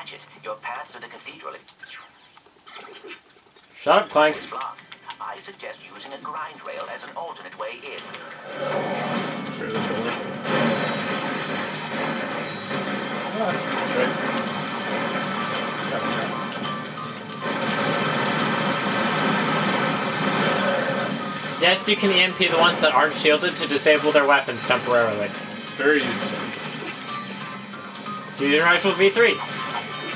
Ratchet, your path to the cathedral is Shut up, Clank. blocked. I suggest using a grind rail as an alternate way in. Sure, this will work. Ah, that's right. Got it. Yes, you can EMP the ones that aren't shielded to disable their weapons temporarily. Very useful. Fusion Rifle V3.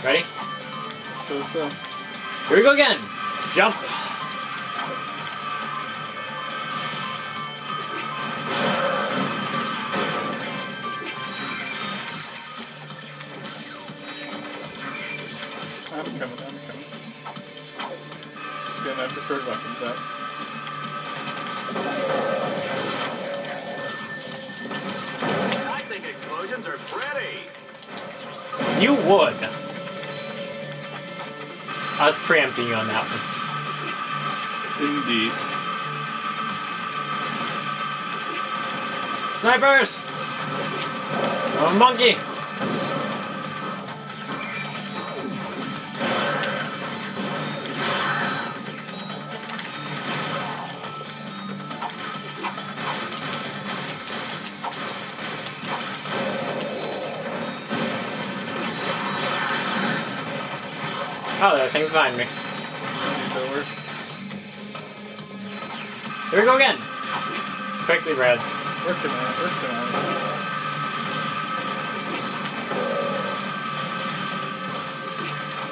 Ready? So, Here we go again. Jump. I'm coming. Just getting my preferred weapons out. I think explosions are pretty. You would. I was preempting you on that one. Indeed. Snipers! Oh, monkey! Oh, there are things behind me. Door. Here we go again. Quickly, Brad. Working on it.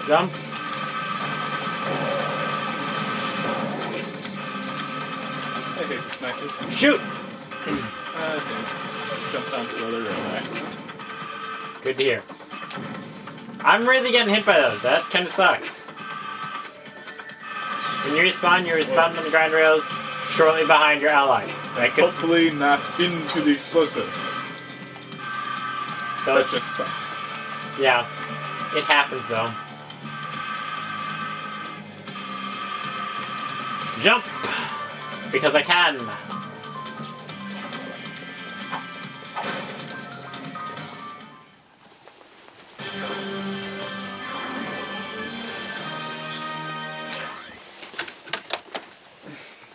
Jump. I hate the snipers. Shoot! Okay. Jumped onto the other rail by accident. Good to hear. I'm really getting hit by those. That kind of sucks. When you respawn on the grind rails shortly behind your ally. That could, Hopefully not into the explosive. That just sucks. yeah, it happens though. Jump! Because I can.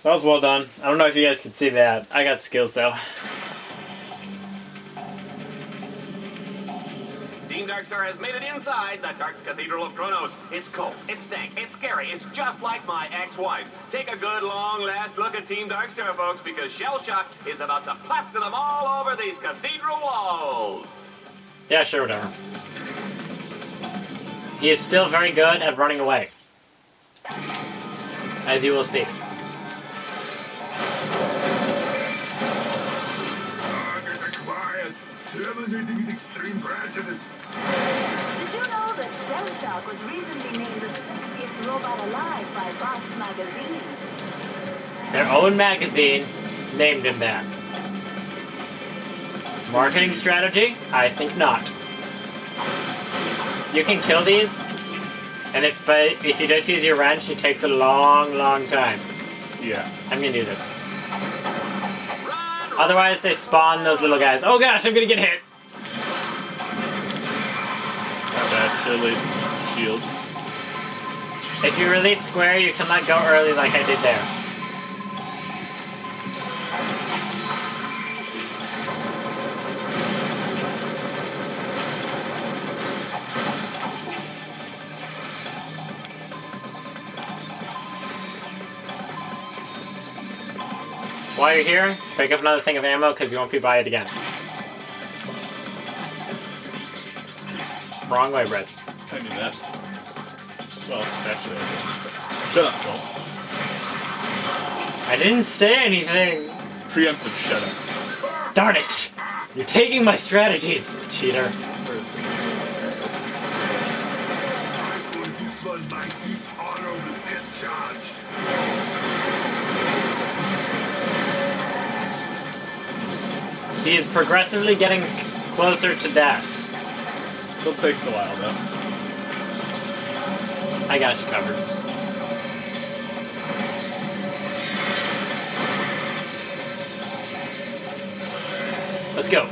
That was well done. I don't know if you guys could see that. I got skills though. Team Darkstar has made it inside the Dark Cathedral of Kronos. It's cold, it's dank, it's scary, it's just like my ex-wife. Take a good long last look at Team Darkstar, folks, because Shellshock is about to plaster them all over these cathedral walls. Yeah, sure, whatever. He is still very good at running away. As you will see. Extreme prejudice. Did you know that Shellshock was recently named the sexiest robot alive by Box magazine? Their own magazine named him that. Marketing strategy? I think not. You can kill these, and if you just use your wrench, it takes a long time. Yeah. I'm gonna do this. Otherwise, they spawn those little guys. Oh gosh, I'm gonna get hit! That chills shields. If you release square, you can let go early like I did there. While you're here, pick up another thing of ammo because you won't be by it again. Wrong way, Brett. I knew that. Well, actually, I didn't. Shut up, Joel. I didn't say anything! It's preemptive shut up. Darn it! You're taking my strategies, cheater. Where is it? There it is. This was my dishonorable discharge. He is progressively getting closer to death. Still takes a while, though. I got you covered. Let's go.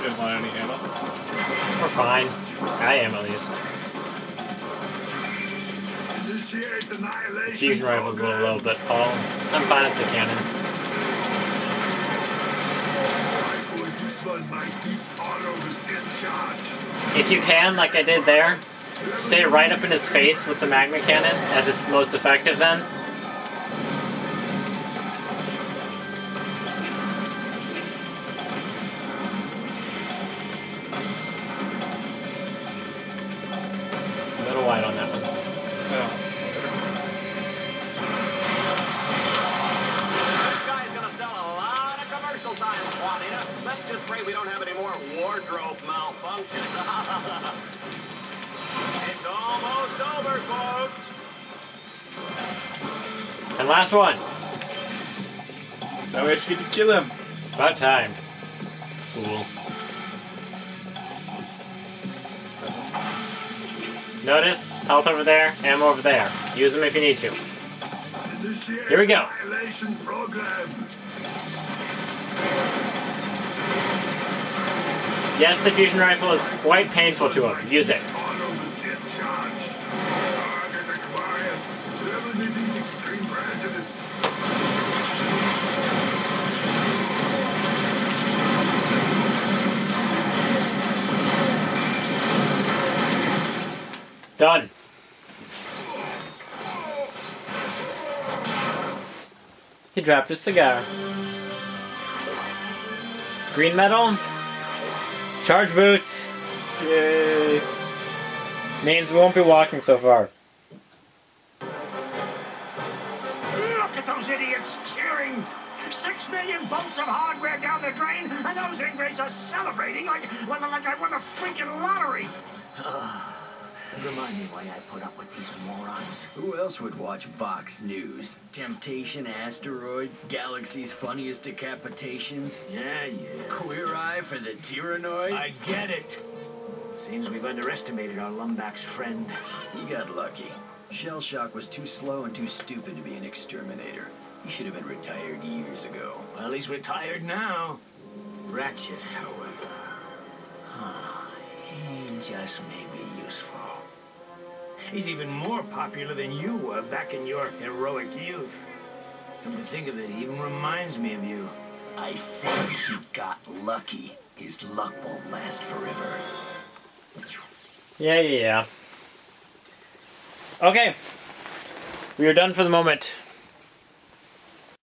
didn't want any ammo. We're fine. I am at least. Initiate annihilation. Fusion rifle's a little low, but I'm fine with the cannon. I'm going to sun my dishonor with discharge. If you can, like I did there, stay right up in his face with the magma cannon, as it's most effective then. A little wide on that one. Oh. This guy's gonna sell a lot of commercial time, Juanita. Let's just pray we don't have any more wardrobe malfunctions. It's almost over, folks. And last one. Now we actually get to kill him. About time. Fool. Notice, health over there, ammo over there. Use them if you need to. Initiate Here we go. annihilation program. Yes, the fusion rifle is quite painful to him. Use it. Dishonor with discharge. Target acquired. Eliminating extreme prejudice. Done. He dropped his cigar. Green metal. Charge boots. Yay. Means we won't be walking so far. Look at those idiots cheering. 6 million bolts of hardware down the drain, and those ingrates are celebrating like I won the freaking lottery. Remind me why I put up with these morons. Who else would watch Fox News? Temptation Asteroid? Galaxy's funniest decapitations? Yeah. Queer Eye for the Tyrannoid? I get it. Seems we've underestimated our Lumbach's friend. He got lucky. Shellshock was too slow and too stupid to be an exterminator. He should have been retired years ago. Well, he's retired now. Ratchet, however, he just may be useful. He's even more popular than you were back in your heroic youth. Come to think of it, he even reminds me of you. I say he got lucky. His luck won't last forever. Yeah. Okay. We are done for the moment.